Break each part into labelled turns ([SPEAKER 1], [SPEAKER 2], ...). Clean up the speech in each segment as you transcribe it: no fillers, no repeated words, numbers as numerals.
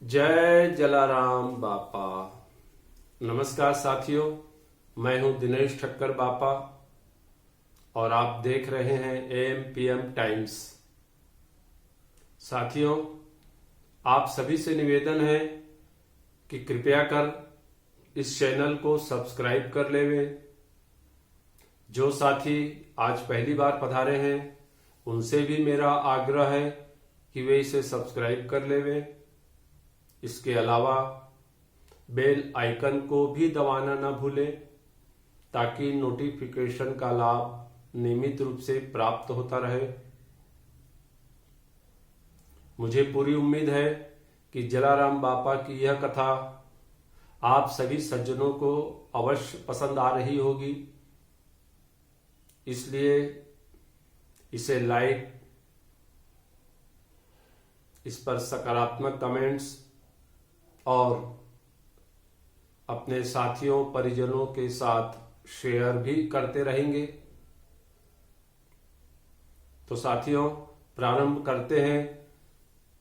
[SPEAKER 1] जय जलाराम बापा। नमस्कार साथियों, मैं हूं दिनेश ठक्कर बापा और आप देख रहे हैं AM/PM टाइम्स। साथियों, आप सभी से निवेदन है कि कृपया कर इस चैनल को सब्सक्राइब कर लेवें। जो साथी आज पहली बार पधारे हैं उनसे भी मेरा आग्रह है कि वे इसे सब्सक्राइब कर लेवें। इसके अलावा बेल आइकन को भी दबाना न भूलें ताकि नोटिफिकेशन का लाभ नियमित रूप से प्राप्त होता रहे। मुझे पूरी उम्मीद है कि जलाराम बापा की यह कथा आप सभी सज्जनों को अवश्य पसंद आ रही होगी, इसलिए इसे लाइक, इस पर सकारात्मक कमेंट्स और अपने साथियों परिजनों के साथ शेयर भी करते रहेंगे। तो साथियों, प्रारंभ करते हैं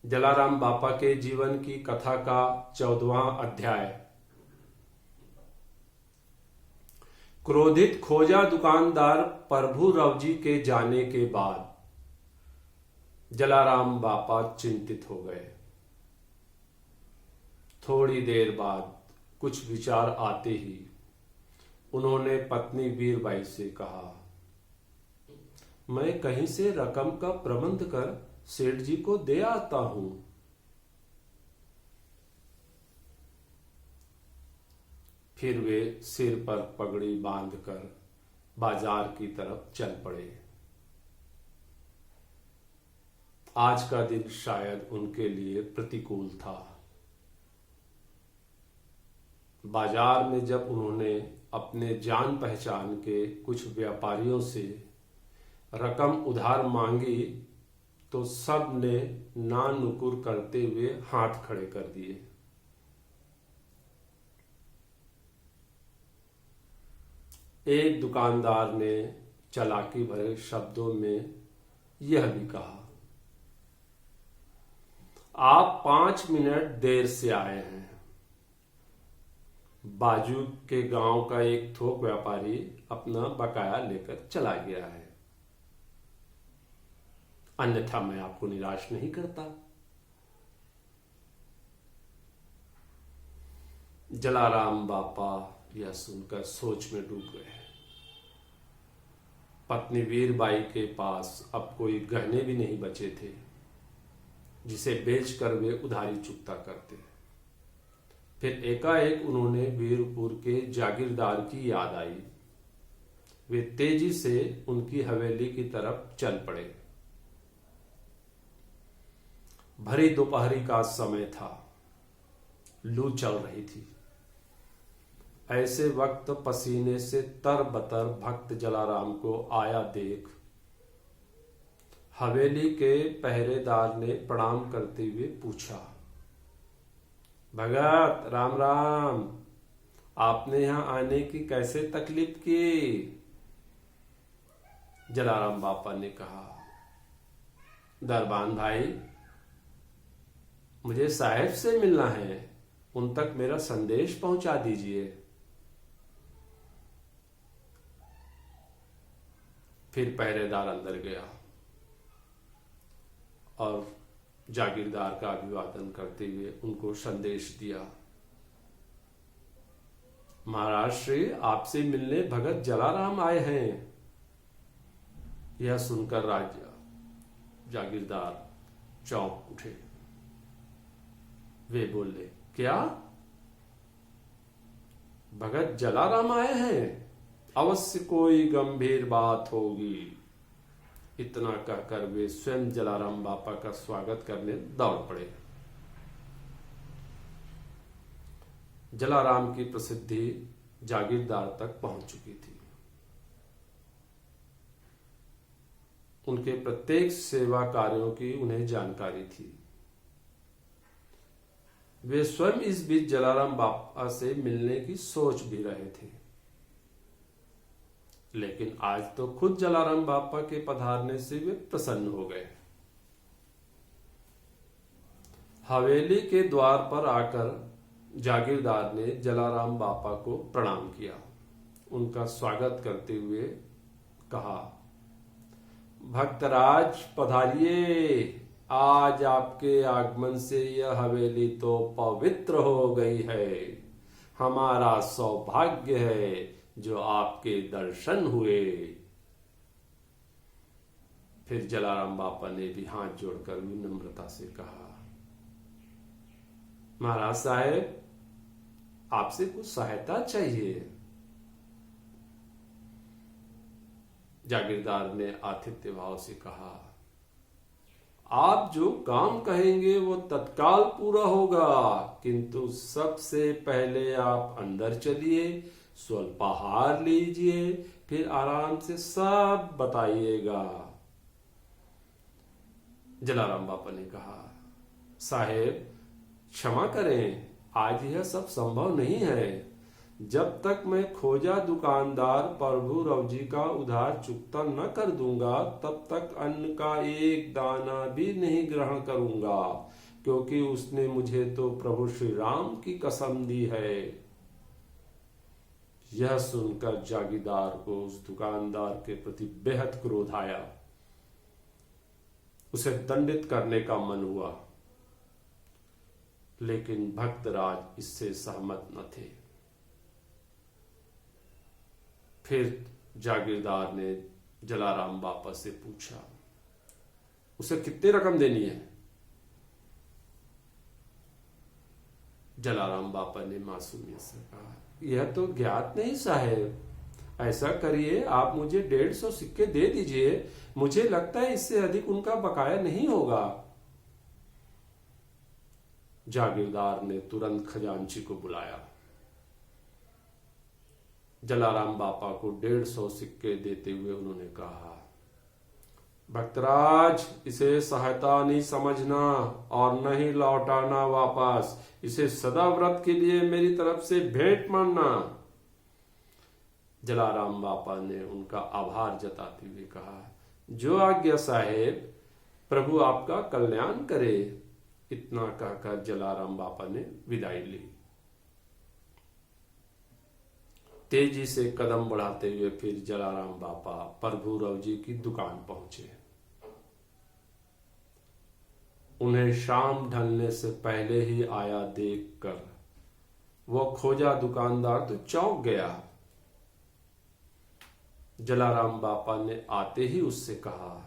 [SPEAKER 1] जलाराम बापा के जीवन की कथा का 14वां अध्याय। क्रोधित खोजा दुकानदार प्रभु राव जी के जाने के बाद जलाराम बापा चिंतित हो गए। थोड़ी देर बाद कुछ विचार आते ही उन्होंने पत्नी वीरबाई से कहा, मैं कहीं से रकम का प्रबंध कर सेठ जी को दे आता हूं। फिर वे सिर पर पगड़ी बांधकर बाजार की तरफ चल पड़े। आज का दिन शायद उनके लिए प्रतिकूल था। बाजार में जब उन्होंने अपने जान पहचान के कुछ व्यापारियों से रकम उधार मांगी तो सब ने ना नुकुर करते हुए हाथ खड़े कर दिए। एक दुकानदार ने चालाकी भरे शब्दों में यह भी कहा, आप 5 मिनट देर से आए हैं। बाजू के गांव का एक थोक व्यापारी अपना बकाया लेकर चला गया है, अन्यथा मैं आपको निराश नहीं करता। जलाराम बापा यह सुनकर सोच में डूब गए। पत्नी वीरबाई के पास अब कोई गहने भी नहीं बचे थे जिसे बेचकर वे उधारी चुकता करते। फिर एकाएक उन्होंने वीरपुर के जागीरदार की याद आई। वे तेजी से उनकी हवेली की तरफ चल पड़े। भरी दोपहरी का समय था, लू चल रही थी। ऐसे वक्त पसीने से तरबतर भक्त जलाराम को आया देख हवेली के पहरेदार ने प्रणाम करते हुए पूछा, भगत राम राम, आपने यहां आने की कैसे तकलीफ की? जलाराम बापा ने कहा, दरबान भाई, मुझे साहेब से मिलना है, उन तक मेरा संदेश पहुंचा दीजिए। फिर पहरेदार अंदर गया और जागीरदार का अभिवादन करते हुए उनको संदेश दिया। महाराज श्री, आपसे मिलने भगत जलाराम आए हैं। यह सुनकर जागीरदार चौंक उठे। वे बोले, क्या भगत जलाराम आए हैं? अवश्य कोई गंभीर बात होगी। इतना कहकर वे स्वयं जलाराम बापा का स्वागत करने दौड़ पड़े। जलाराम की प्रसिद्धि जागीरदार तक पहुंच चुकी थी। उनके प्रत्येक सेवा कार्यों की उन्हें जानकारी थी। वे स्वयं इस बीच जलाराम बापा से मिलने की सोच भी रहे थे, लेकिन आज तो खुद जलाराम बापा के पधारने से वे प्रसन्न हो गए। हवेली के द्वार पर आकर जागीरदार ने जलाराम बापा को प्रणाम किया। उनका स्वागत करते हुए कहा, भक्तराज पधारिए, आज आपके आगमन से यह हवेली तो पवित्र हो गई है। हमारा सौभाग्य है जो आपके दर्शन हुए। फिर जलाराम बापा ने भी हाथ जोड़कर विनम्रता से कहा, महाराज साहेब, आपसे कुछ सहायता चाहिए। जागीरदार ने आतिथ्य भाव से कहा, आप जो काम कहेंगे वो तत्काल पूरा होगा, किंतु सबसे पहले आप अंदर चलिए, स्वल्पाहार लीजिए, फिर आराम से सब बताइएगा। जलाराम बापा ने कहा, साहेब क्षमा करें, आज यह सब संभव नहीं है। जब तक मैं खोजा दुकानदार प्रभुराव जी का उधार चुकता न कर दूंगा, तब तक अन्न का एक दाना भी नहीं ग्रहण करूंगा, क्योंकि उसने मुझे तो प्रभु श्री राम की कसम दी है। यह सुनकर जागीरदार को उस दुकानदार के प्रति बेहद क्रोध आया। उसे दंडित करने का मन हुआ, लेकिन भक्तराज इससे सहमत न थे। फिर जागीरदार ने जलाराम बापा से पूछा, उसे कितनी रकम देनी है? जलाराम बापा ने मासूमियत से कहा, यह तो ज्ञात नहीं साहेब। ऐसा करिए, आप मुझे 150 सिक्के दे दीजिए। मुझे लगता है इससे अधिक उनका बकाया नहीं होगा। जागीरदार ने तुरंत खजांची को बुलाया। जलाराम बापा को 150 सिक्के देते हुए उन्होंने कहा, भक्तराज, इसे सहायता नहीं समझना और नहीं लौटाना वापस। इसे सदा व्रत के लिए मेरी तरफ से भेंट मानना। जलाराम बापा ने उनका आभार जताते हुए कहा, जो आज्ञा साहेब, प्रभु आपका कल्याण करे। इतना कहकर जलाराम बापा ने विदाई ली। तेजी से कदम बढ़ाते हुए फिर जलाराम बापा प्रभुराव जी की दुकान पहुंचे। उन्हें शाम ढलने से पहले ही आया देखकर वो खोजा दुकानदार तो चौंक गया। जलाराम बापा ने आते ही उससे कहा,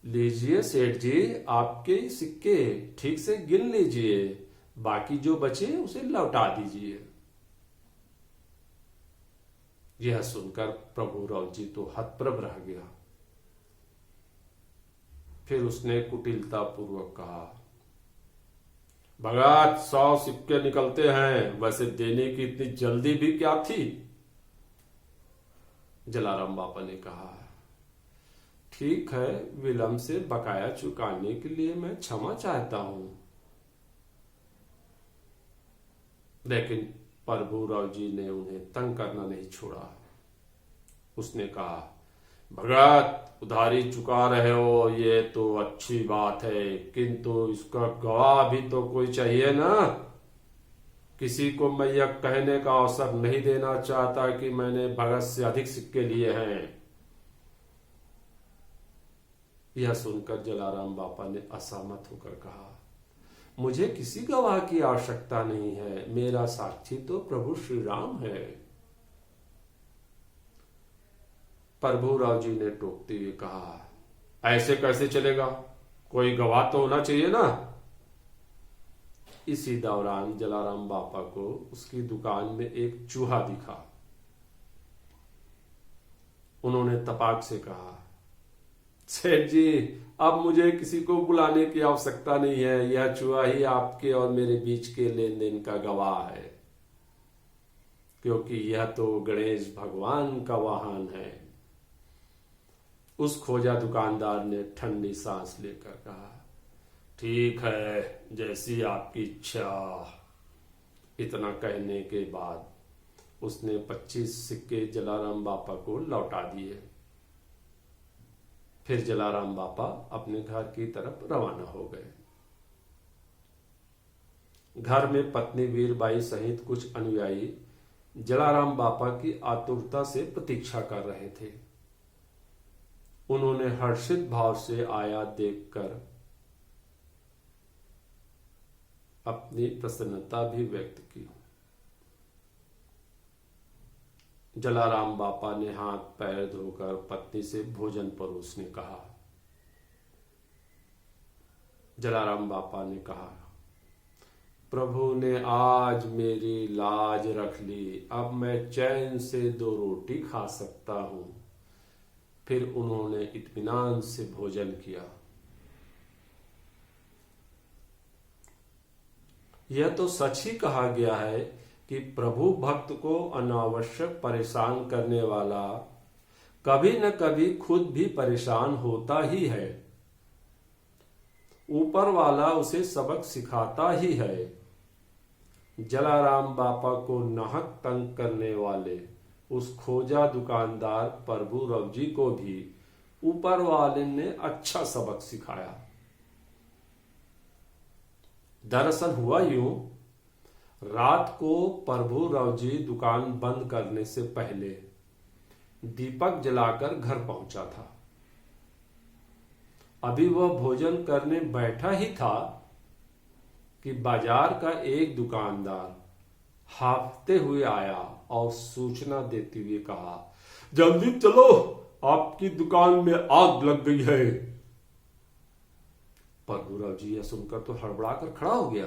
[SPEAKER 1] लीजिए सेठ जी, आपके सिक्के ठीक से गिन लीजिए, बाकी जो बचे उसे लौटा दीजिए। यह सुनकर प्रभुराव जी तो हतप्रभ रह गया। फिर उसने कुटिलता पूर्वक कहा, भगत, 100 सिक्के निकलते हैं, वैसे देने की इतनी जल्दी भी क्या थी? जलाराम बापा ने कहा, ठीक है, विलंब से बकाया चुकाने के लिए मैं क्षमा चाहता हूं। लेकिन प्रभुराव जी ने उन्हें तंग करना नहीं छोड़ा। उसने कहा, भगत, उधारी चुका रहे हो ये तो अच्छी बात है, किंतु इसका गवाह भी तो कोई चाहिए ना। किसी को मैं यह कहने का अवसर नहीं देना चाहता कि मैंने भगत से अधिक सिक्के लिए हैं। यह सुनकर जलाराम बापा ने असहमत होकर कहा, मुझे किसी गवाह की आवश्यकता नहीं है, मेरा साक्षी तो प्रभु श्री राम है। प्रभुराव जी ने टोकते हुए कहा, ऐसे कैसे चलेगा, कोई गवाह तो होना चाहिए ना। इसी दौरान जलाराम बापा को उसकी दुकान में एक चूहा दिखा। उन्होंने तपाक से कहा, सेठ जी, अब मुझे किसी को बुलाने की आवश्यकता नहीं है, यह चूहा ही आपके और मेरे बीच के लेन देन का गवाह है, क्योंकि यह तो गणेश भगवान का वाहन है। उस खोजा दुकानदार ने ठंडी सांस लेकर कहा, ठीक है, जैसी आपकी इच्छा। इतना कहने के बाद उसने 25 सिक्के जलाराम बापा को लौटा दिए। फिर जलाराम बापा अपने घर की तरफ रवाना हो गए। घर में पत्नी वीरबाई सहित कुछ अनुयायी जलाराम बापा की आतुरता से प्रतीक्षा कर रहे थे। उन्होंने हर्षित भाव से आया देखकर अपनी प्रसन्नता भी व्यक्त की। जलाराम बापा ने हाथ पैर धोकर पत्नी से भोजन परोसने कहा। जलाराम बापा ने कहा, प्रभु ने आज मेरी लाज रख ली, अब मैं चैन से 2 रोटी खा सकता हूं। फिर उन्होंने इत्मीनान से भोजन किया। यह तो सच ही कहा गया है कि प्रभु भक्त को अनावश्यक परेशान करने वाला कभी न कभी खुद भी परेशान होता ही है। ऊपर वाला उसे सबक सिखाता ही है। जलाराम बापा को नाहक तंग करने वाले उस खोजा दुकानदार प्रभुराव जी को भी ऊपर वाले ने अच्छा सबक सिखाया। दरअसल हुआ यूं, रात को प्रभुराव जी दुकान बंद करने से पहले दीपक जलाकर घर पहुंचा था। अभी वह भोजन करने बैठा ही था कि बाजार का एक दुकानदार हांफते हुए आया और सूचना देते हुए कहा, जल्दी चलो, आपकी दुकान में आग लग गई है। प्रभुराव जी यह सुनकर तो हड़बड़ाकर खड़ा हो गया।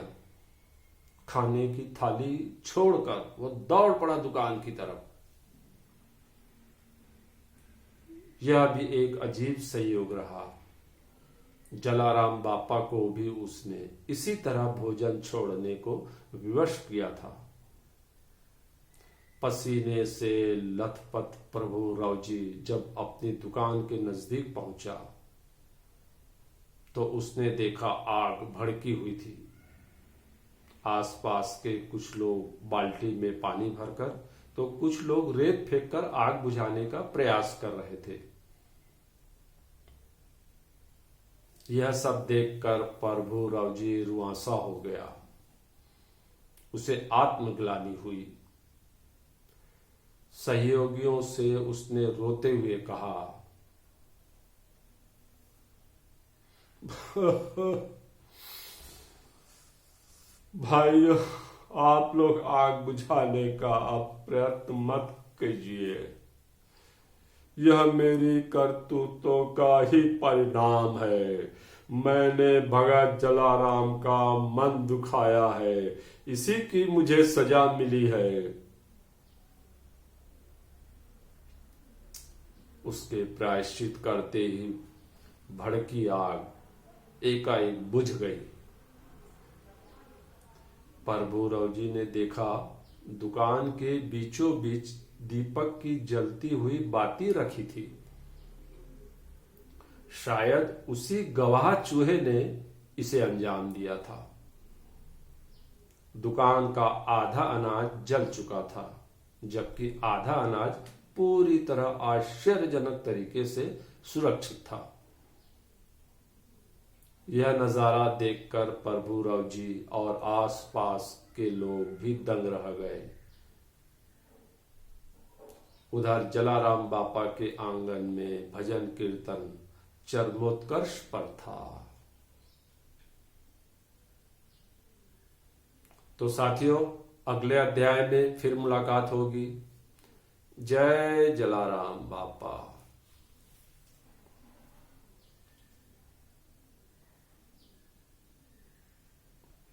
[SPEAKER 1] खाने की थाली छोड़कर वो दौड़ पड़ा दुकान की तरफ। यह भी एक अजीब संयोग रहा। जलाराम बापा को भी उसने इसी तरह भोजन छोड़ने को विवश किया था। पसीने से लथपथ प्रभुराव जी जब अपनी दुकान के नजदीक पहुंचा तो उसने देखा आग भड़की हुई थी। आसपास के कुछ लोग बाल्टी में पानी भरकर तो कुछ लोग रेत फेंककर आग बुझाने का प्रयास कर रहे थे। यह सब देखकर प्रभुराव जी रुआंसा हो गया। उसे आत्मग्लानि हुई। सहयोगियों से उसने रोते हुए कहा, भाइयों, आप लोग आग बुझाने का अब प्रयत्न मत कीजिए। यह मेरी करतूतों का ही परिणाम है। मैंने भगत जलाराम का मन दुखाया है, इसी की मुझे सजा मिली है। उसके प्रायश्चित करते ही भड़की आग एकाएक बुझ गई। प्रभुराव जी ने देखा दुकान के बीचों बीच दीपक की जलती हुई बाती रखी थी। शायद उसी गवाह चूहे ने इसे अंजाम दिया था। दुकान का आधा अनाज जल चुका था, जबकि आधा अनाज पूरी तरह आश्चर्यजनक तरीके से सुरक्षित था। यह नजारा देखकर प्रभुराव जी और आसपास के लोग भी दंग रह गए। उधर जलाराम बापा के आंगन में भजन कीर्तन चरमोत्कर्ष पर था। तो साथियों, अगले अध्याय में फिर मुलाकात होगी। जय जलाराम बापा।